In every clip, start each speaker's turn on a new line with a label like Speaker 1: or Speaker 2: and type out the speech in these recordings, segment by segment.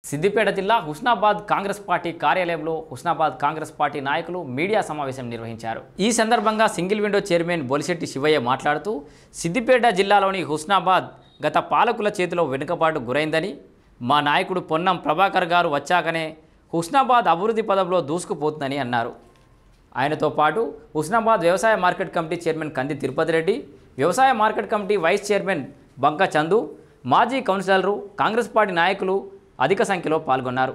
Speaker 1: సిద్దిపేట జిల్లా హుస్నాబాద్ కాంగ్రెస్ పార్టీ కార్యాలయంలో హుస్నాబాద్ కాంగ్రెస్ పార్టీ నాయకులు మీడియా సమావేశం నిర్వహించారు। ఈ సందర్భంగా single window chairman Bolisetti Shivayya మాట్లాడుతూ సిద్దిపేట జిల్లాలోని హుస్నాబాద్ గత పాలకుల చేతిలో వెనుకబాటు గురైందని, మా నాయకుడు పొన్నం ప్రభాకర్ గారు వచ్చాకనే హుస్నాబాద్ అభివృద్ధి పదంలో దూసుకుపోతుందని అన్నారు। ఆయనతో పాటు హుస్నాబాద్ వ్యవసాయ మార్కెట్ కమిటీ చైర్మన్ కంది తిరుపతి రెడ్డి, వ్యవసాయ మార్కెట్ కమిటీ వైస్ చైర్మన్ బంక చందు, మాజీ కౌన్సిలర్లు, కాంగ్రెస్ పార్టీ నాయకులు అధిక సంఖ్యలో పాల్గొన్నారు।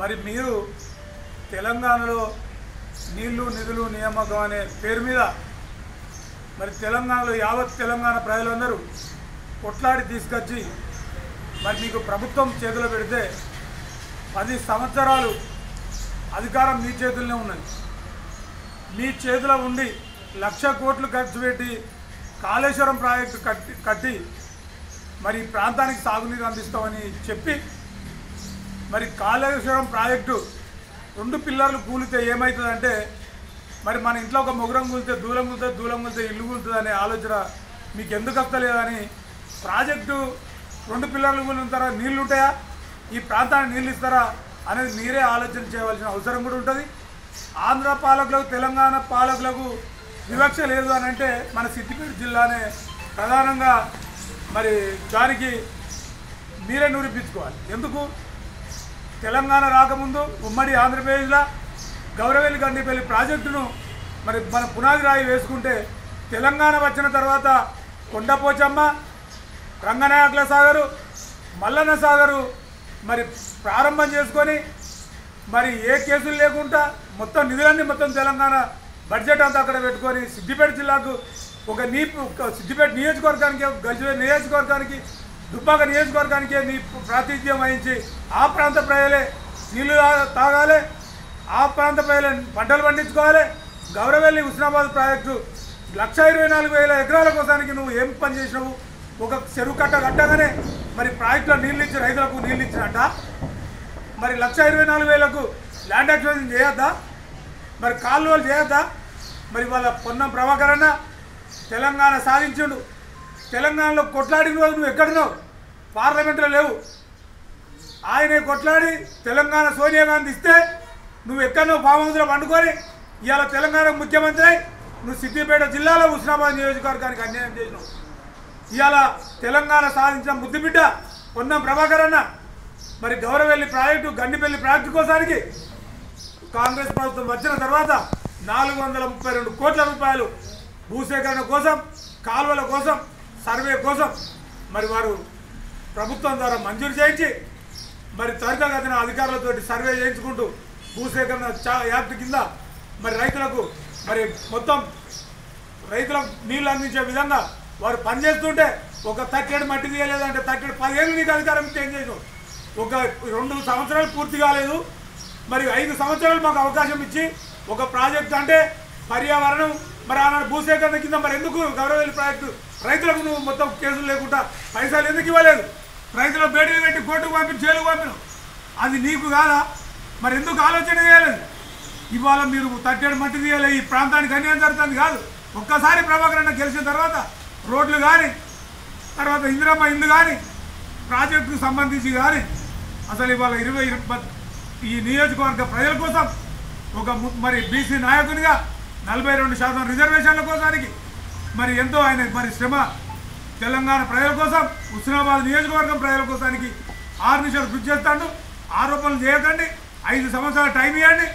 Speaker 2: మరి మీరు తెలంగాణలో నీళ్లు నిధులు నియామకం అనే పేరు మీద మరి తెలంగాణలో యావత్ తెలంగాణ ప్రజలందరూ కొట్లాడి తీసుకొచ్చి మరి మీకు ప్రభుత్వం చేతిలో పెడితే 10 సంవత్సరాలు అధికారం మీ చేతుల్లోనే ఉన్నది। మీ చేతిలో ఉండి 1,00,000 కోట్లు ఖర్చు పెట్టి కాళేశ్వరం ప్రాజెక్టు కట్టి మరి ప్రాంతానికి సాగునీరు అందిస్తామని చెప్పి మరి కాళేశ్వరం ప్రాజెక్టు 2 పిల్లర్లు కూలితే ఏమవుతుందంటే మరి మన ఇంట్లో ఒక మొగురం కూలితే దూలం కూలుతుంది, దూలం కూలితే ఇల్లు కూలుతుంది అనే ఆలోచన మీకు ఎందుకు వస్తలేదని, ప్రాజెక్టు 2 పిల్లర్లు కూలిన తర్వాత నీళ్ళు ఉంటాయా, ఈ ప్రాంతానికి నీళ్ళు ఇస్తారా అనేది మీరే ఆలోచన చేయవలసిన అవసరం కూడా ఉంటుంది। ఆంధ్ర పాలకులకు తెలంగాణ పాలకులకు వివక్ష లేదు అని అంటే మన సిద్దిపేట జిల్లానే ప్రధానంగా మరి దానికి మీరే నిరూపించుకోవాలి। ఎందుకు తెలంగాణ రాకముందు ఉమ్మడి ఆంధ్రప్రదేశ్లో గౌరవెల్లి గండిపల్లి ప్రాజెక్టును మరి మన పునాది రాయి వేసుకుంటే, తెలంగాణ వచ్చిన తర్వాత కొండపోచమ్మ, రంగనాయకుల సాగరు, మల్లన్న సాగరు మరి ప్రారంభం చేసుకొని మరి ఏ కేసులు లేకుండా మొత్తం నిధులన్నీ మొత్తం తెలంగాణ బడ్జెట్ అంతా అక్కడ పెట్టుకొని సిద్దిపేట జిల్లాకు సిద్దిపేట నియోజకవర్గానికి, గజ్వేల్ నియోజకవర్గానికి, దుబ్బాక నియోజకవర్గానికి నీ ప్రాతినిధ్యం వహించి ఆ ప్రాంత ప్రజలే నీళ్లు తాగాలి, ఆ ప్రాంత ప్రజలే పంటలు పండించుకోవాలి। గౌరవెల్లి హుస్నాబాద్ ప్రాజెక్టు 1,24,000 ఎకరాల కోసానికి నువ్వు ఏం పని చేసినావు? ఒక చెరువు కట్టగానే మరి ప్రాజెక్టులో నీళ్ళు ఇచ్చి రైతులకు నీళ్ళు ఇచ్చినట్ట, మరి 1,24,000కు ల్యాండ్ అక్విజిషన్ చేయొద్దా? మరి కాలువలు చేయొద్దా? మరి వాళ్ళ పొన్నం ప్రభాకర్ అన్న తెలంగాణ సాధించుడు, తెలంగాణలో కొట్లాడిన రోజు నువ్వు ఎక్కడున్నావు? పార్లమెంట్లో లేవు। ఆయనే కొట్లాడి తెలంగాణ సోనియా గాంధీ ఇస్తే నువ్వు ఎక్కడో ఫామ్ హౌస్లో పండుకొని ఇవాళ తెలంగాణ ముఖ్యమంత్రి అయి నువ్వు సిద్దిపేట జిల్లాలో హుస్నాబాద్ నియోజకవర్గానికి అన్యాయం చేసినావు। ఇవాళ తెలంగాణ సాధించిన ముద్దుబిడ్డ పొన్నం ప్రభాకర్ అన్న మరి గౌరవెల్లి ప్రాజెక్టు, గండిపల్లి ప్రాజెక్టు కోసానికి కాంగ్రెస్ ప్రభుత్వం వచ్చిన తర్వాత 432 కోట్ల రూపాయలు భూసేకరణ కోసం, కాలువల కోసం, సర్వే కోసం మరి వారు ప్రభుత్వం ద్వారా మంజూరు చేయించి మరి త్వరితగతిన అధికారులతో సర్వే చేయించుకుంటూ భూసేకరణ యాక్ట్ కింద మరి రైతులకు మరి మొత్తం రైతులకు నీళ్లు అందించే విధంగా వారు పనిచేస్తుంటే ఒక 37 మట్టి తీయలేదంటే 10 ఏళ్ళు నీకు అధికారం చేంజ్ చేసాం। ఒక 2 సంవత్సరాలు పూర్తి కాలేదు, మరి 5 సంవత్సరాలు మాకు అవకాశం ఇచ్చి ఒక ప్రాజెక్టు అంటే పర్యావరణం మరి ఆనాడు భూసేకరణ కింద మరి ఎందుకు గౌరవెల్లి ప్రాజెక్టు రైతులకు నువ్వు మొత్తం కేసులు లేకుండా పైసలు ఎందుకు ఇవ్వలేదు? రైతులు బేడీలు పెట్టి కోర్టుకు పంపి జైలుకు పంపినావు, అది నీకు కాదా? మరి ఎందుకు ఆలోచన చేయలేదు? ఇవాళ మీరు 37 మట్టి తీయాలి, ఈ ప్రాంతానికి అన్యాయం జరుగుతుంది కాదు। ఒక్కసారి ప్రభాకర్ అన్న గెలిచిన తర్వాత రోడ్లు కానీ, తర్వాత ఇందిరమ్మ ఇల్లు కానీ, ప్రాజెక్టుకు సంబంధించి కానీ అసలు ఇవాళ ఈ నియోజకవర్గ ప్రజల కోసం ఒక మరి బీసీ నాయకునిగా 42% రిజర్వేషన్ల కోసానికి మరి ఎంతో ఆయన మరి శ్రమ, తెలంగాణ ప్రజల కోసం, హుస్నాబాద్ నియోజకవర్గం ప్రజల కోసానికి 6 నిమిషాలు కృషి చేస్తాడు। ఆరోపణలు చేయకండి, 5 సంవత్సరాల టైం ఇవ్వండి।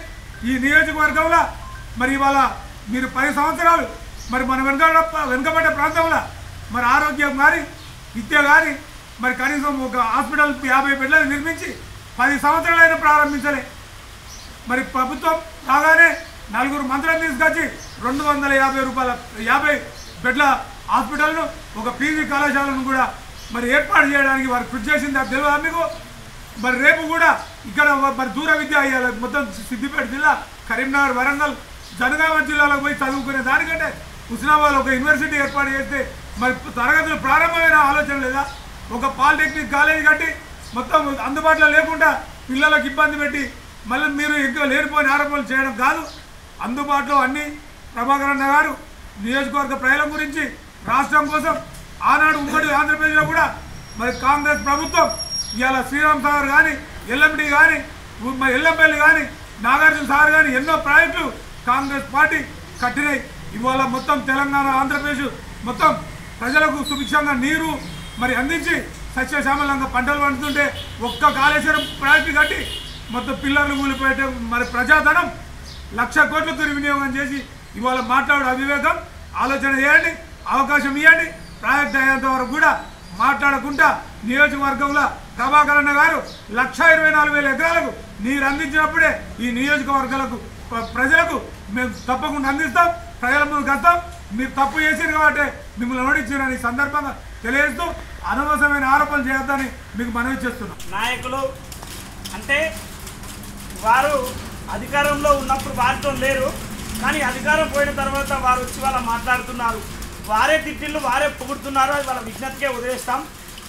Speaker 2: ఈ నియోజకవర్గంలో మరి ఇవాళ మీరు 10 సంవత్సరాలు మరి మన వెనుకబడ్డ ప్రాంతంలో మరి ఆరోగ్యం కానీ, విద్య కానీ మరి కనీసం ఒక హాస్పిటల్ 50 బెడ్లను నిర్మించి 10 సంవత్సరాలైనా ప్రారంభించలే। మరి ప్రభుత్వం రాగానే 4 మంత్రులను తీసుకొచ్చి 250 రూపాయల 50 బెడ్ల హాస్పిటల్ను, ఒక పీజీ కళాశాలను కూడా మరి ఏర్పాటు చేయడానికి వారు కృషి చేసింది, అది తెలియదా మీకు? మరి రేపు కూడా ఇక్కడ మరి దూర విద్య అయ్యాలి, మొత్తం సిద్దిపేట జిల్లా, కరీంనగర్, వరంగల్, జనగామ జిల్లాలో పోయి చదువుకునే దానికంటే హుస్నాబాద్లో ఒక యూనివర్సిటీ ఏర్పాటు చేస్తే మరి తరగతులు ప్రారంభమైన ఆలోచన లేదా? ఒక పాలిటెక్నిక్ కాలేజీ కట్టి మొత్తం అందుబాటులో లేకుండా పిల్లలకు ఇబ్బంది పెట్టి మళ్ళీ మీరు ఇంకా లేనిపోయిన ఆరోపణలు చేయడం కాదు। అందుబాటులో అన్ని ప్రభాకర్ అన్న గారు నియోజకవర్గ ప్రజల గురించి, రాష్ట్రం కోసం ఆనాడు ఉమ్మడి ఆంధ్రప్రదేశ్లో కూడా మరి కాంగ్రెస్ ప్రభుత్వం ఇవాళ శ్రీరామ్ సాగర్ కానీ ఎల్ఎండి కానీ ఎల్లంపల్లి కానీ నాగార్జున సాగర్ కానీ ఎన్నో ప్రాజెక్టులు కాంగ్రెస్ పార్టీ కట్టినాయి. ఇవాళ మొత్తం తెలంగాణ ఆంధ్రప్రదేశ్ మొత్తం ప్రజలకు సుభిక్షంగా నీరు మరి అందించి సస్యశ్యామలంగా పంటలు పండుతుంటే ఒక్క కాళేశ్వరం ప్రాజెక్టు కట్టి మొత్తం పిల్లర్లు కూలిపోయేట మరి ప్రజాధనం 1,00,000 కోట్లతో వినియోగం చేసి ఇవాళ మాట్లాడే అవివేకం ఆలోచన చేయండి, అవకాశం ఇవ్వండి. ప్రాజెక్ట్ అయ్యేంత వరకు కూడా మాట్లాడకుండా నియోజకవర్గంలో ప్రభాకర్ అన్న గారు 1,24,000 ఎకరాలకు నీరు అందించినప్పుడే ఈ నియోజకవర్గాలకు ప్రజలకు మేము తప్పకుండా అందిస్తాం, ప్రజల ముందుకు వస్తాం. మీరు తప్పు చేసారు కాబట్టి మిమ్మల్ని ఓడించారని ఈ సందర్భంగా తెలియజేస్తూ అనవసరమైన ఆరోపణలు చేయొద్దని మీకు మనవి చేస్తున్నాం.
Speaker 3: నాయకులు అంటే వారు అధికారంలో ఉన్నప్పుడు వారితో లేరు, కానీ అధికారం పోయిన తర్వాత వారు వచ్చి వాళ్ళ మాట్లాడుతున్నారు. వారే తిట్టిళ్ళు వారే పొగుడుతున్నారు. అది వాళ్ళ విజ్ఞతకే వదిలేస్తాం.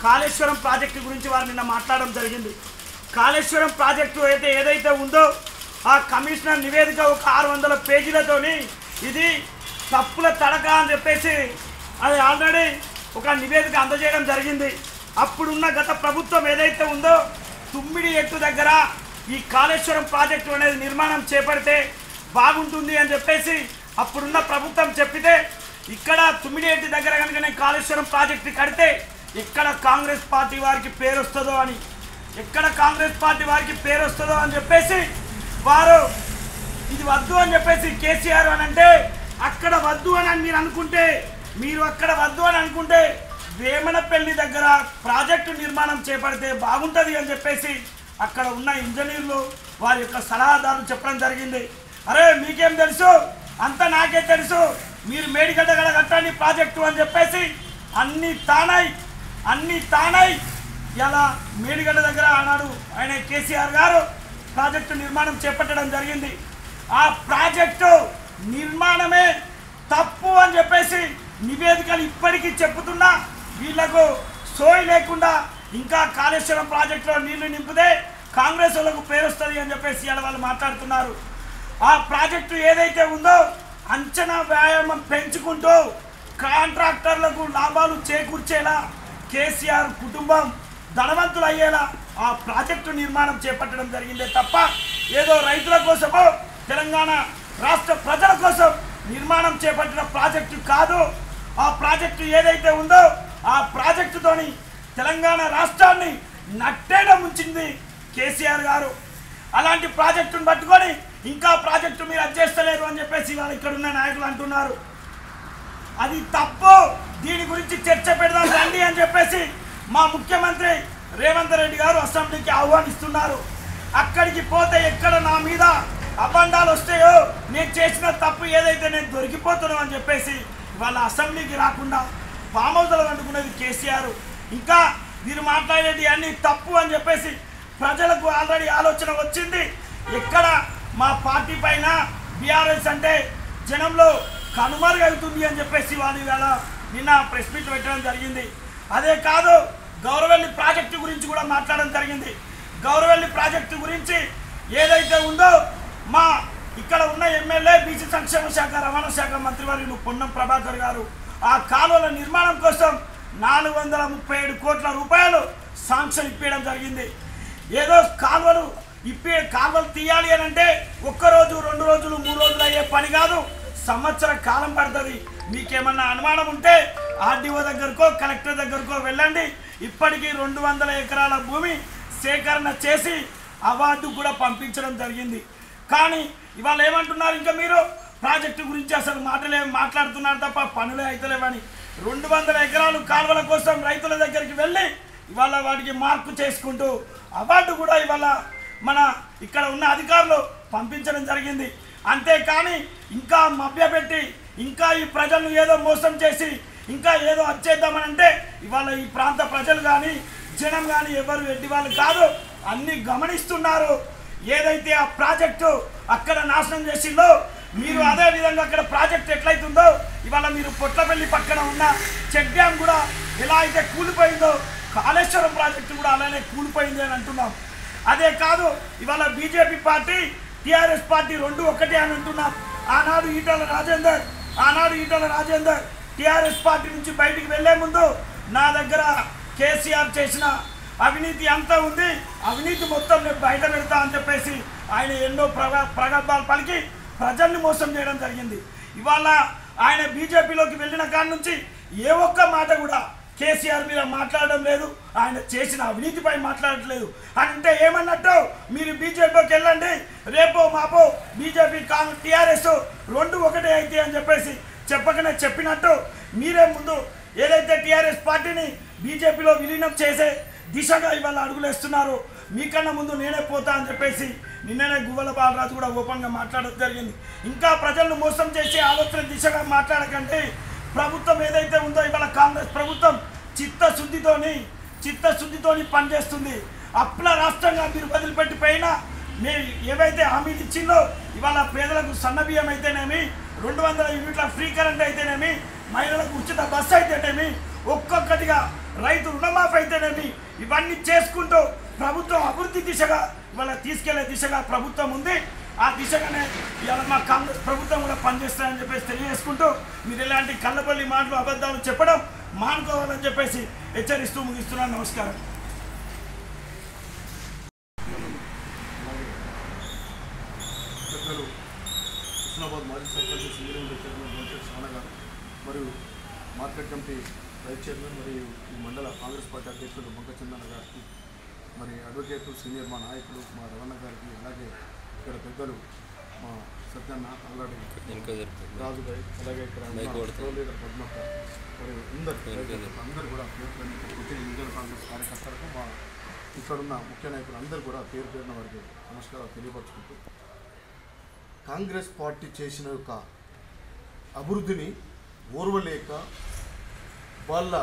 Speaker 3: కాళేశ్వరం ప్రాజెక్టు గురించి వారు నిన్న మాట్లాడడం జరిగింది. కాళేశ్వరం ప్రాజెక్టు ఏదైతే ఉందో ఆ కమిషనర్ నివేదిక ఒక 600 పేజీలతోని ఇది తప్పుల తడక అని చెప్పేసి అది ఆల్రెడీ ఒక నివేదిక అందజేయడం జరిగింది. అప్పుడున్న గత ప్రభుత్వం ఏదైతే ఉందో తుమ్మిడి ఎట్టు దగ్గర ఈ కాళేశ్వరం ప్రాజెక్టు అనేది నిర్మాణం చేపడితే బాగుంటుంది అని చెప్పేసి అప్పుడున్న ప్రభుత్వం చెప్పితే ఇక్కడ తుమ్మిడి ఎట్టు దగ్గర కనుక నేను కాళేశ్వరం ప్రాజెక్టు కడితే ఎక్కడ కాంగ్రెస్ పార్టీ వారికి పేరు వస్తుందో అని చెప్పేసి వారు ఇది వద్దు అని చెప్పేసి కేసీఆర్ అని అంటే అక్కడ వద్దు అని మీరు అక్కడ వద్దు అని అనుకుంటే వేమనపల్లి దగ్గర ప్రాజెక్టు నిర్మాణం చేపడితే బాగుంటుంది అని చెప్పేసి అక్కడ ఉన్న ఇంజనీర్లు వారి యొక్క సలహాదారులు చెప్పడం జరిగింది. అరే మీకేం తెలుసు, అంతా నాకే తెలుసు, మీరు మేడిగడ్డ గడ కట్టండి ప్రాజెక్టు అని చెప్పేసి అన్ని తానై ఇలా మేడిగడ్డ దగ్గర ఆనాడు ఆయన కేసీఆర్ గారు ప్రాజెక్టు నిర్మాణం చేపట్టడం జరిగింది. ఆ ప్రాజెక్టు నిర్మాణమే తప్పు అని చెప్పేసి నివేదికలు ఇప్పటికీ చెప్పుతున్నా వీళ్లకు సోయి లేకుండా ఇంకా కాళేశ్వరం ప్రాజెక్టులో నీళ్లు నింపితే కాంగ్రెస్ వాళ్ళకు పేరు వస్తుంది అని చెప్పేసి ఇలా వాళ్ళు మాట్లాడుతున్నారు. ఆ ప్రాజెక్టు ఏదైతే ఉందో అంచనా వ్యాయామం పెంచుకుంటూ కాంట్రాక్టర్లకు లాభాలు చేకూర్చేలా కేసీఆర్ కుటుంబం ధనవంతులు అయ్యేలా ఆ ప్రాజెక్టు నిర్మాణం చేపట్టడం జరిగిందే తప్ప ఏదో రైతుల కోసమో తెలంగాణ రాష్ట్ర ప్రజల కోసం నిర్మాణం చేపట్టిన ప్రాజెక్టు కాదు. ఆ ప్రాజెక్టు ఏదైతే ఉందో ఆ ప్రాజెక్టుతోని తెలంగాణ రాష్ట్రాన్ని నట్టేట ముంచింది కేసీఆర్ గారు. అలాంటి ప్రాజెక్టును పట్టుకొని ఇంకా ప్రాజెక్టు మీరు అడ్జేస్తలేరు అని చెప్పేసి వాళ్ళు ఇక్కడున్న నాయకులు అంటున్నారు. అది తప్పు, దీని గురించి చర్చ పెడదాం రండి అని చెప్పేసి మా ముఖ్యమంత్రి రేవంత్ రెడ్డి గారు అసెంబ్లీకి ఆహ్వానిస్తున్నారు. అక్కడికి పోతే ఎక్కడ నా మీద అబండాలు వస్తాయో, నేను చేసిన తప్పు ఏదైతే నేను దొరికిపోతున్నాను అని చెప్పేసి వాళ్ళ అసెంబ్లీకి రాకుండా ఫామ్ హౌస్లో వండుకునేది కేసీఆర్. ఇంకా మీరు మాట్లాడేది అన్నీ తప్పు అని చెప్పేసి ప్రజలకు ఆల్రెడీ ఆలోచన వచ్చింది. ఎక్కడ మా పార్టీ పైన బీఆర్ఎస్ అంటే జనంలో కనుమరుగవుతుంది అని చెప్పేసి వాళ్ళు ఇవాళ నిన్న ప్రెస్ మీట్ పెట్టడం జరిగింది. అదే కాదు, గౌరవెల్లి ప్రాజెక్టు గురించి కూడా మాట్లాడడం జరిగింది. గౌరవెల్లి ప్రాజెక్టు గురించి ఏదైతే ఉందో మా ఇక్కడ ఉన్న ఎమ్మెల్యే బీసీ సంక్షేమ శాఖ రవాణా శాఖ మంత్రివర్యులు పొన్నం ప్రభాకర్ గారు ఆ కాలువల నిర్మాణం కోసం 437 కోట్ల రూపాయలు శాంక్షన్ ఇప్పించడం జరిగింది. ఏదో కాలువలు తీయాలి అని అంటే ఒక్కరోజు 2 రోజులు 3 రోజులు అయ్యే పని కాదు, సంవత్సర కాలం పడుతుంది. మీకేమన్నా అనుమానం ఉంటే ఆర్డీఓ దగ్గరకో కలెక్టర్ దగ్గరకో వెళ్ళండి. ఇప్పటికీ 200 ఎకరాల భూమి సేకరణ చేసి అవార్డు కూడా పంపించడం జరిగింది. కానీ ఇవాళ ఏమంటున్నారు, ఇంకా మీరు ప్రాజెక్టు గురించి అసలు మాట్లాడుతున్నారు తప్ప పనులే అయితలేవని 200 ఎకరాలు కాలువల కోసం రైతుల దగ్గరికి వెళ్ళి ఇవాళ వాటికి మార్పు చేసుకుంటూ అవార్డు కూడా ఇవాళ మన ఇక్కడ ఉన్న అధికారులు పంపించడం జరిగింది. అంతేకాని ఇంకా మభ్యపెట్టి ఇంకా ఈ ప్రజలను ఏదో మోసం చేసి ఇంకా ఏదో వచ్చేద్దామని అంటే ఇవాళ ఈ ప్రాంత ప్రజలు కానీ జనం కానీ ఎవరు ఎడ్డి వాళ్ళు కాదు, అన్నీ గమనిస్తున్నారు. ఏదైతే ఆ ప్రాజెక్టు అక్కడ నాశనం చేసిందో మీరు అదే విధంగా అక్కడ ప్రాజెక్ట్ ఎట్లయితుందో ఇవాళ మీరు పొట్లపల్లి పక్కన ఉన్న చెక్ డ్యామ్ కూడా ఎలా అయితే కూలిపోయిందో కాళేశ్వరం ప్రాజెక్టు కూడా అలానే కూలిపోయింది అని అంటున్నాం. అదే కాదు, ఇవాళ బీజేపీ పార్టీ టీఆర్ఎస్ పార్టీ 2 ఒకటే అని అంటున్నాం. ఆనాడు ఈటల రాజేందర్ టీఆర్ఎస్ పార్టీ నుంచి బయటికి వెళ్లే ముందు నా దగ్గర కేసీఆర్ చేసిన అవినీతి అంతా ఉంది, అవినీతి మొత్తం నేను బయట పెడతా అని చెప్పేసి ఆయన ఎన్నో ప్రగల్భాలు పలికి ప్రజల్ని మోసం చేయడం జరిగింది. ఇవాళ ఆయన బీజేపీలోకి వెళ్ళిన కాడి నుంచి ఏ ఒక్క మాట కూడా కేసీఆర్ మీద మాట్లాడడం లేదు, ఆయన చేసిన అవినీతిపై మాట్లాడట్లేదు. అంటే ఏమన్నట్టు, మీరు బీజేపీలోకి వెళ్ళండి, రేపో మాపో బీజేపీ టీఆర్ఎస్ రెండు ఒకటే అయితే అని చెప్పేసి చెప్పకనే చెప్పినట్టు మీరే ముందు ఏదైతే టీఆర్ఎస్ పార్టీని బీజేపీలో విలీనం చేసే దిశగా ఇవాళ అడుగులేస్తున్నారు. మీకన్నా ముందు నేనే పోతా అని చెప్పేసి నిన్ననే గువ్వల బాలరాజు కూడా ఓపెన్గా మాట్లాడడం జరిగింది. ఇంకా ప్రజలను మోసం చేసే ఆలోచన దిశగా మాట్లాడకండి. ప్రభుత్వం ఏదైతే ఉందో ఇవాళ కాంగ్రెస్ ప్రభుత్వం చిత్తశుద్ధితోని పనిచేస్తుంది. అప్పుల రాష్ట్రంగా మీరు వదిలిపెట్టిపోయినా మీరు ఏవైతే హామీలు ఇచ్చిందో ఇవాళ పేదలకు సన్నబియ్యం అయితేనేమి, 200 యూనిట్ల ఫ్రీ కరెంట్ అయితేనేమి, మహిళలకు ఉచిత బస్సు అయితేనేమి, ఒక్కొక్కటిగా రైతు రుణమాఫీ అయితేనేమి, ఇవన్నీ చేసుకుంటూ ప్రభుత్వం అభివృద్ధి దిశగా ఇవాళ తీసుకెళ్లే దిశగా ప్రభుత్వం ఉంది. ఆ దిశగానే ఇవాళ మా కాంగ్రెస్ ప్రభుత్వం కూడా పనిచేస్తారని చెప్పేసి తెలియజేసుకుంటూ మీరు ఇలాంటి కళ్ళపల్లి మాటలు అబద్ధాలు చెప్పడం మానుకోవాలని చెప్పేసి హెచ్చరిస్తూ ముగిస్తున్నాను. నమస్కారం.
Speaker 4: హుస్నాబాద్ మాజీ సర్పంచ్ సింగిల్ చైర్మన్ బొలిశెట్టి శివన్న గారు మరియు మార్కెట్ కమిటీ వైస్ చైర్మన్ మరియు ఈ మండల కాంగ్రెస్ పార్టీ అధ్యక్షుడు మొక్క చందన్న గారికి, మరి అడ్వకేట్లు సీనియర్ మా నాయకులు మా రవణ గారికి, అలాగే ఇక్కడ పెద్దలు మా సత్యన్న అల్లాడి రాజుగారి, అలాగే ఇక్కడ లీడర్ పద్మక్క మరియు అందరూ కూడా ఇండియన్ కాంగ్రెస్ కార్యకర్తలకు, మా ఇక్కడున్న ముఖ్య నాయకులు అందరూ కూడా పేరు పేరున వారికి నమస్కారాలు తెలియపరుచుకుంటూ, కాంగ్రెస్ పార్టీ చేసిన యొక్క అభివృద్ధిని ఓర్వలేక వాళ్ళ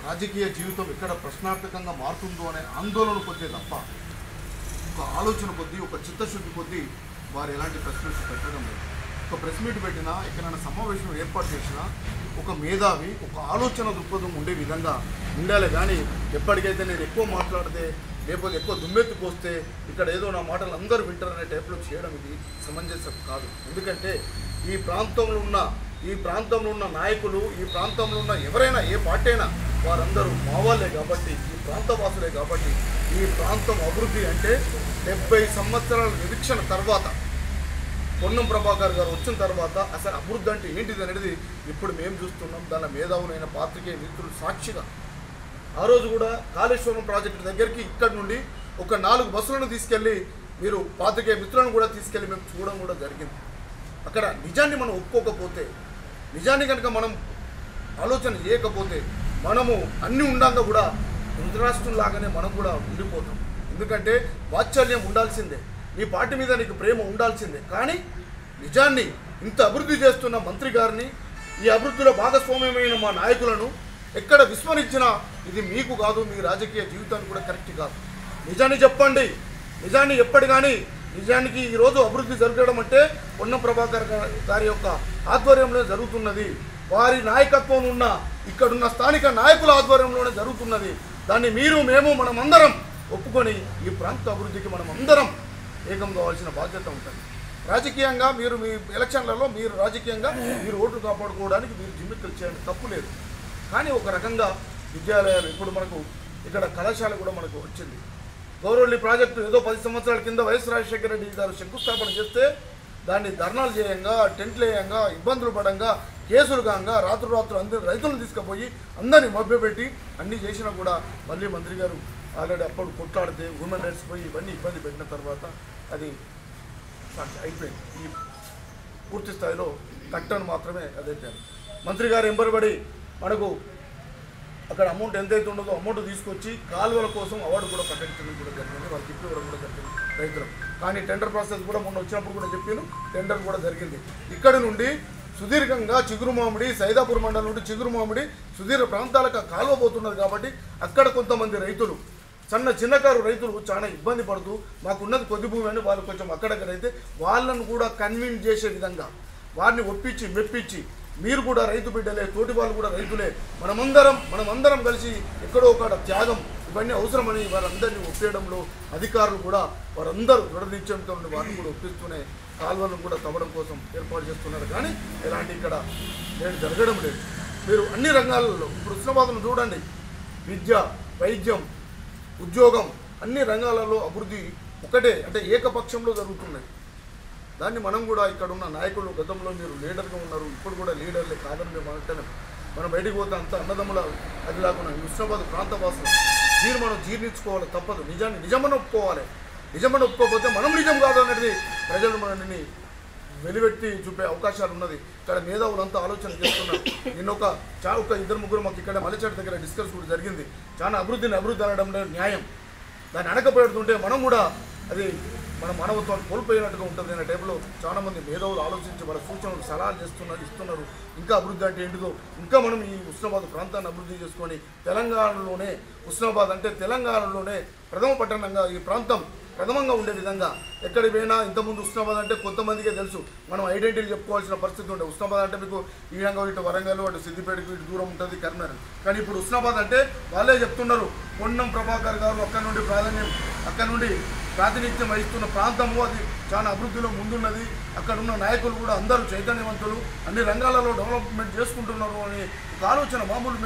Speaker 4: రాజకీయ జీవితం ఎక్కడ ప్రశ్నార్థకంగా మారుతుందో అనే ఆందోళన కొద్దే తప్ప ఒక ఆలోచన కొద్దీ, ఒక చిత్తశుద్ధి కొద్దీ వారు ఎలాంటి ప్రెస్ మీట్స్ పెట్టడం లేదు. ఒక ప్రెస్ మీట్ పెట్టినా, ఎక్కడైనా సమావేశం ఏర్పాటు చేసినా ఒక మేధావి, ఒక ఆలోచన దృక్పథం ఉండే విధంగా ఉండాలి. కానీ ఎప్పటికైతే నేను ఎక్కువ మాట్లాడితే, లేకపోతే ఎక్కువ దుమ్మెత్తిపోస్తే ఇక్కడ ఏదో నా మాటలు అందరూ వింటారనే టైప్లో చేయడం ఇది సమంజసం కాదు. ఎందుకంటే ఈ ప్రాంతంలో ఉన్న నాయకులు, ఈ ప్రాంతంలో ఉన్న ఎవరైనా, ఏ పార్టీ అయినా వారందరూ మా వాళ్ళే కాబట్టి, ఈ ప్రాంతవాసులే కాబట్టి, ఈ ప్రాంతం అభివృద్ధి అంటే 70 సంవత్సరాల నిరీక్షణ తర్వాత పొన్నం ప్రభాకర్ గారు వచ్చిన తర్వాత అసలు అభివృద్ధి అంటే ఏంటిది అనేది ఇప్పుడు మేము చూస్తున్నాం. దాని మేధావులైన పాత్రికేయ మిత్రులు సాక్షిగా ఆ రోజు కూడా కాళేశ్వరం ప్రాజెక్టు దగ్గరికి ఇక్కడ నుండి ఒక 4 బస్సులను తీసుకెళ్ళి మీరు పాత్రికేయ మిత్రులను కూడా తీసుకెళ్ళి మేము చూడడం కూడా జరిగింది. అక్కడ నిజాన్ని మనం ఒప్పుకోకపోతే, నిజాన్ని కనుక మనం ఆలోచన చేయకపోతే, మనము అన్నీ ఉండంగా కూడా ధృతరాష్ట్రంలాగానే మనం కూడా ఉండిపోతాం. ఎందుకంటే వాత్సల్యం ఉండాల్సిందే, నీ పార్టీ మీద నీకు ప్రేమ ఉండాల్సిందే. కానీ నిజాన్ని ఇంత అభివృద్ధి చేస్తున్న మంత్రి గారిని, ఈ అభివృద్ధిలో భాగస్వామ్యమైన మా నాయకులను ఎక్కడ విస్మరించినా ఇది మీకు కాదు, మీ రాజకీయ జీవితానికి కూడా కరెక్ట్ కాదు. నిజాన్ని చెప్పండి. నిజాన్ని ఎప్పటి కానీ నిజానికి ఈరోజు అభివృద్ధి జరగడం అంటే పొన్నం ప్రభాకర్ గారి యొక్క ఆధ్వర్యంలో జరుగుతున్నది. వారి నాయకత్వం ఉన్న ఇక్కడున్న స్థానిక నాయకుల ఆధ్వర్యంలోనే జరుగుతున్నది. దాన్ని మీరు, మేము, మనమందరం ఒప్పుకొని ఈ ప్రాంత అభివృద్ధికి మనం అందరం ఏకం కావాల్సిన బాధ్యత ఉంటుంది. రాజకీయంగా మీరు మీ ఎలక్షన్లలో మీరు రాజకీయంగా మీరు ఓట్లు కాపాడుకోవడానికి మీరు జిమ్మిక్కులు చేయండి, తప్పు లేదు. కానీ ఒక రకంగా విద్యాలయాలు, ఇప్పుడు మనకు ఇక్కడ కళాశాల కూడా మనకు వచ్చింది. గౌరవల్లి ప్రాజెక్టు ఏదో 10 సంవత్సరాల కింద వైఎస్ రాజశేఖర రెడ్డి గారు శంకుస్థాపన చేస్తే దాన్ని ధర్నాలు చేయంగా, టెంట్లు వేయంగా, ఇబ్బందులు పడంగా, కేసులు కాగా, రాత్రులు అందరూ రైతులను తీసుకుపోయి అందరినీ మభ్యపెట్టి అన్నీ చేసినా కూడా మళ్ళీ మంత్రి గారు ఆల్రెడీ అప్పుడు కొట్లాడితే హ్యూమన్ రైట్స్ పోయి ఇవన్నీ ఇబ్బంది పెట్టిన తర్వాత అది అయిపోయింది. ఈ పూర్తి స్థాయిలో కట్టను మాత్రమే అదైతే మంత్రి గారు ఎంబరబడి మనకు అక్కడ అమౌంట్ ఎంతైతే ఉండదో అమౌంట్ తీసుకొచ్చి కాలువల కోసం అవార్డు కూడా ప్రకటించడం కూడా జరిగింది. వాళ్ళకి ఇవ్వడం కూడా జరిగింది రైతులకు. కానీ టెండర్ ప్రాసెస్ కూడా మొన్న వచ్చినప్పుడు కూడా చెప్పాను, టెండర్ కూడా జరిగింది. ఇక్కడి నుండి సుదీర్ఘంగా చిగురుమామిడి, సైదాపూర్ మండలం నుండి చిగురుమామిడి సుదీర్ఘ ప్రాంతాలకు కాలువ పోతున్నది కాబట్టి అక్కడ కొంతమంది రైతులు, చిన్నకారు రైతులు చాలా ఇబ్బంది పడుతూ మాకున్నది కొద్ది భూమి అని వాళ్ళు కొంచెం అక్కడక్కడైతే వాళ్ళను కూడా కన్విన్స్ చేసే విధంగా వారిని ఒప్పించి మెప్పించి, మీరు కూడా రైతు బిడ్డలే, తోటి వాళ్ళు కూడా రైతులే, మనమందరం కలిసి ఎక్కడో ఒక త్యాగం ఇవన్నీ అవసరమని వారందరినీ ఒప్పేయడంలో అధికారులు కూడా వారందరూ దృఢనిశ్చయంతో వారిని కూడా ఒప్పిస్తూనే కాలువలను కూడా తవ్వడం కోసం ఏర్పాటు చేస్తున్నారు. కానీ ఎలాంటి ఇక్కడ నేను జరగడం లేదు. మీరు అన్ని రంగాలలో ఇప్పుడు హుస్నాబాద్ను చూడండి, విద్య, వైద్యం, ఉద్యోగం అన్ని రంగాలలో అభివృద్ధి ఒకటే అంటే ఏకపక్షంలో జరుగుతున్నాయి. దాన్ని మనం కూడా ఇక్కడ ఉన్న నాయకులు గతంలో మీరు లీడర్గా ఉన్నారు, ఇప్పుడు కూడా లీడర్లే కాదని మేము అంటున్నాం. మనం బయటికి పోతే అంత అన్నదమ్ముల అది లేకుండా హుస్నాబాద్ ప్రాంత వాసులు దీన్ని మనం జీర్ణించుకోవాలి, తప్పదు. నిజమని ఒప్పుకోవాలి. నిజమని ఒప్పుకోకపోతే మనం నిజం కాదు అనేది ప్రజలు మనల్ని వెలువెత్తి చూపే అవకాశాలు ఉన్నది. ఇక్కడ మేధావులంతా ఆలోచన చేస్తున్నారు. నిన్న ఒక ఇద్దరు ముగ్గురు మాకు ఇక్కడ మల్లెచెట్టు దగ్గర డిస్కస్ కూడా జరిగింది. చాలా అభివృద్ధి అనడం న్యాయం. దాన్ని అడగపెడుతుంటే మనం కూడా అది మన మానవత్వాన్ని కోల్పోయినట్టుగా ఉంటుంది అనే టైంలో చాలామంది మేధావులు ఆలోచించి వాళ్ళ సూచనలు సలహాలు ఇస్తున్నారు. ఇంకా అభివృద్ధి అంటే ఏంటిదో ఇంకా మనం ఈ హుస్నాబాద్ ప్రాంతాన్ని అభివృద్ధి చేసుకొని తెలంగాణలోనే హుస్నాబాద్ అంటే తెలంగాణలోనే ప్రథమ పట్టణంగా ఈ ప్రాంతం ప్రథమంగా ఉండే విధంగా ఎక్కడికి పోయినా ఇంతకుముందు హుస్నాబాద్ అంటే కొంతమందికే తెలుసు. మనం ఐడెంటిటీ చెప్పుకోవాల్సిన పరిస్థితి ఉండే. హుస్నాబాద్ అంటే మీకు ఈ విధంగా ఇటు వరంగల్ అటు సిద్దిపేటకు ఇటు దూరం ఉంటుంది కరీంనగర్. కానీ ఇప్పుడు హుస్నాబాద్ అంటే వాళ్ళే చెప్తున్నారు. పొన్నం ప్రభాకర్ గారు అక్కడ నుండి ప్రాతినిధ్యం వహిస్తున్న ప్రాంతము అది చాలా అభివృద్ధిలో ముందున్నది. అక్కడ ఉన్న నాయకులు కూడా అందరూ చైతన్యవంతులు, అన్ని రంగాలలో డెవలప్మెంట్ చేసుకుంటున్నారు అనే ఒక ఆలోచన. మామూలు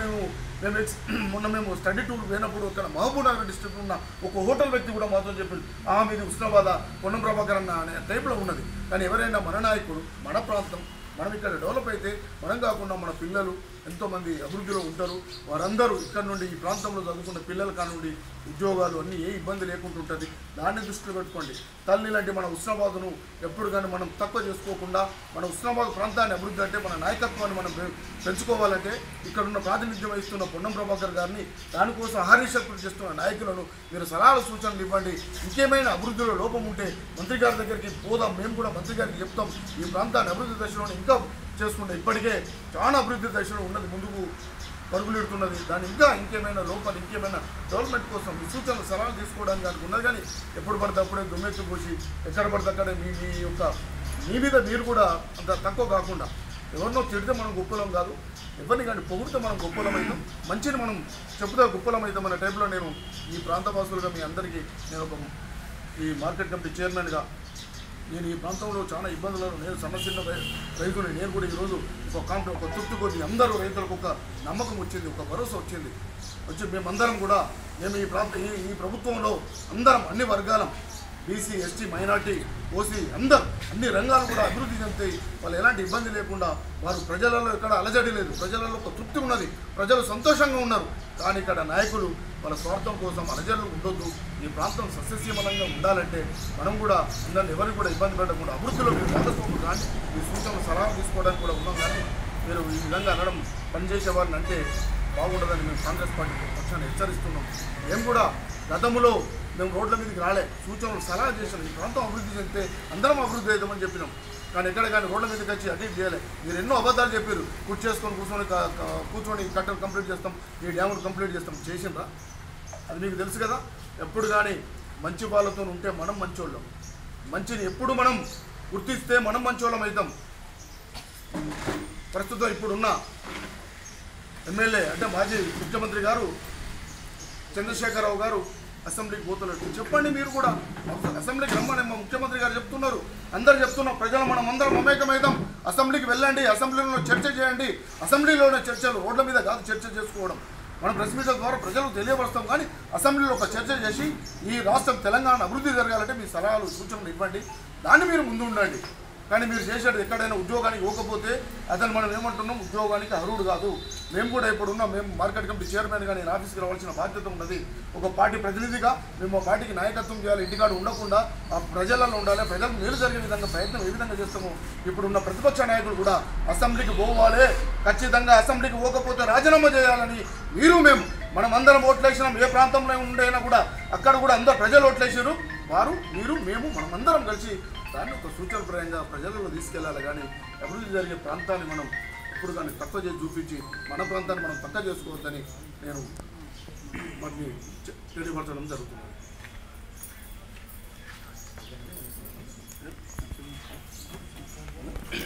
Speaker 4: మేము స్టడీ టూర్ పోయినప్పుడు అక్కడ మహబూబ్నగర్ డిస్ట్రిక్ట్ ఉన్న ఒక హోటల్ వ్యక్తి కూడా మాతో చెప్పింది, మీది హుస్నాబాద్ పొన్నం ప్రభాకర్ అన్న అనే టైప్లో ఉన్నది. కానీ ఎవరైనా మన నాయకుడు మన ప్రాంతం మనం ఇక్కడ డెవలప్ అయితే మనం కాకుండా మన పిల్లలు ఎంతోమంది అభివృద్ధిలో ఉంటారు. వారందరూ ఇక్కడ నుండి ఈ ప్రాంతంలో చదువుకున్న పిల్లలు కానివ్వండి ఉద్యోగాలు అన్నీ ఏ ఇబ్బంది లేకుండా ఉంటుంది. దాన్ని దృష్టిలో పెట్టుకోండి. తల్లి లాంటి మన హుస్నాబాద్ను ఎప్పుడు కానీ మనం తక్కువ చేసుకోకుండా మన హుస్నాబాద్ ప్రాంతాన్ని అభివృద్ధి అంటే మన నాయకత్వాన్ని మనం పెంచుకోవాలంటే ఇక్కడ ఉన్న ప్రాతినిధ్యం వహిస్తున్న పొన్నం ప్రభాకర్ గారిని దానికోసం ఆహారీశక్తులు చేస్తున్న నాయకులను మీరు సలహాలు సూచనలు ఇవ్వండి. ఇంకేమైనా అభివృద్ధిలో లోపం ఉంటే మంత్రి గారి దగ్గరికి పోదాం, మేము కూడా మంత్రి గారికి చెప్తాం. ఈ ప్రాంతాన్ని అభివృద్ధి దశలో ఇంకా చేసుకుంటే ఇప్పటికే చాలా అభివృద్ధి దశలో ఉన్నది, ముందుకు పరుగులెడుతున్నది. దాని ఇంకేమైనా లోపాలు ఇంకేమైనా డెవలప్మెంట్ కోసం మీ సూచనలు సలహాలు తీసుకోవడానికి దానికి ఉన్నది. కానీ ఎప్పుడు పడితే అప్పుడే దుమ్మెత్తి పోసి ఎక్కడ పడితే అక్కడే మీ మీద మీరు కూడా అంత తక్కువ కాకుండా ఎవరినో తిడితే మనం గొప్పలం కాదు, ఎవరిని కానీ పొగిడితే మనం గొప్పలం అవుతాం, మంచిని మనం చెప్తే గొప్పలం అవుతాం అనే టైంలో నేను ఈ ప్రాంతవాసులుగా మీ అందరికీ నేను ఈ మార్కెట్ కమిటీ చైర్మన్గా నేను ఈ ప్రాంతంలో చాలా ఇబ్బందులను నేను సమస్యల రైతుని నేను కూడా ఈరోజు ఒక తృప్తి కొద్ది అందరూ రైతులకు ఒక నమ్మకం వచ్చింది, ఒక భరోసా వచ్చి మేమందరం కూడా ఈ ప్రభుత్వంలో అందరం అన్ని వర్గాలం బీసీ, ఎస్టీ, మైనార్టీ, ఓసీ అందరూ అన్ని రంగాలు కూడా అభివృద్ధి చెందుతాయి. వాళ్ళు ఎలాంటి ఇబ్బంది లేకుండా వారు ప్రజలలో ఎక్కడ అలజడి లేదు, ప్రజలలో ఒక తృప్తి ఉన్నది, ప్రజలు సంతోషంగా ఉన్నారు. కానీ ఇక్కడ నాయకులు వాళ్ళ స్వార్థం కోసం అలజడులు ఉండొద్దు. ఈ ప్రాంతం సస్యసీమలంగా ఉండాలంటే మనం కూడా అందరిని ఎవరికి కూడా ఇబ్బంది పెట్టకుండా అభివృద్ధిలో మీరు భాగస్వాములు కానీ మీ సూచనలు సలహాలు తీసుకోవడానికి కూడా ఉన్నాం. కానీ మీరు ఈ విధంగా అనడం పనిచేసే వారిని అంటే బాగుండదని మేము కాంగ్రెస్ పార్టీ పక్షాన్ని హెచ్చరిస్తున్నాం. మేము కూడా గతంలో మేము రోడ్ల మీదకి రాలే, సూచనలు సలహా చేసాం. ఈ ప్రాంతం అభివృద్ధి చెందితే అందరం అభివృద్ధి అవుతామని చెప్పినాం. కానీ ఎక్కడ కానీ రోడ్ల మీదకి వచ్చి అటు చేయలే. మీరు ఎన్నో అబద్ధాలు చెప్పారు, కూర్చొని కట్టలు కంప్లీట్ చేస్తాం, ఈ డ్యాములు కంప్లీట్ చేస్తాం. చేసిండ్రా? అది మీకు తెలుసు కదా. ఎప్పుడు కానీ మంచి వాళ్ళతో ఉంటే మనం మంచోళ్ళం, మంచిని ఎప్పుడు మనం గుర్తిస్తే మనం మంచోళ్ళం అవుతాం. ప్రస్తుతం ఇప్పుడున్న ఎమ్మెల్యే అంటే మాజీ ముఖ్యమంత్రి గారు చంద్రశేఖరరావు గారు అసెంబ్లీకి పోతున్నారు. చెప్పండి, మీరు కూడా అసెంబ్లీకి రమ్మని మా ముఖ్యమంత్రి గారు చెప్తున్నారు, అందరు చెప్తున్నారు. ప్రజలు మనం అందరం మమేకమైదాం, అసెంబ్లీకి వెళ్ళండి, అసెంబ్లీలో చర్చ చేయండి. అసెంబ్లీలోనే చర్చలు, రోడ్ల మీద కాదు చర్చ చేసుకోవడం. మనం ప్రెస్ మీట్ల ద్వారా ప్రజలకు తెలియపరుస్తాం. కానీ అసెంబ్లీలో ఒక చర్చ చేసి ఈ రాష్ట్రం తెలంగాణ అభివృద్ధి జరగాలంటే మీ సలహాలు సూచనలు ఇవ్వండి, దాన్ని మీరు ముందు ఉండండి. కానీ మీరు చేసేది ఎక్కడైనా ఉద్యోగానికి ఇవ్వకపోతే అతను మనం ఏమంటున్నాం, ఉద్యోగానికి అర్హుడు కాదు. మేము కూడా ఇప్పుడున్నాం, మేము మార్కెట్ కమిటీ చైర్మన్గా నేను ఆఫీస్కి రావాల్సిన బాధ్యత ఉన్నది. ఒక పార్టీ ప్రతినిధిగా మేము ఆ పార్టీకి నాయకత్వం చేయాలి, ఇంటికాడ ఉండకుండా ఆ ప్రజలలో ఉండాలి. ప్రజలకు మేలు జరిగే విధంగా ప్రయత్నం ఏ విధంగా చేస్తామో ఇప్పుడున్న ప్రతిపక్ష నాయకులు కూడా అసెంబ్లీకి పోవాలి, ఖచ్చితంగా అసెంబ్లీకి పోకపోతే రాజీనామా చేయాలని మేము అందరం ఓట్లేసినాం. ఏ ప్రాంతంలో ఉండైనా కూడా అక్కడ కూడా అందరూ ప్రజలు ఓట్లేసారు. వారు మీరు మేము మనమందరం కలిసి దాన్ని ఒక సూచనప్రాయంగా ప్రజలలో తీసుకెళ్ళాలి. కానీ అభివృద్ధి జరిగే ప్రాంతాన్ని మనం ఎప్పుడు కానీ తక్కువ చేసి చూపించి మన ప్రాంతాన్ని మనం తక్కువ చేసుకోవద్దని నేను వాటిని తెలియపరచడం జరుగుతుంది.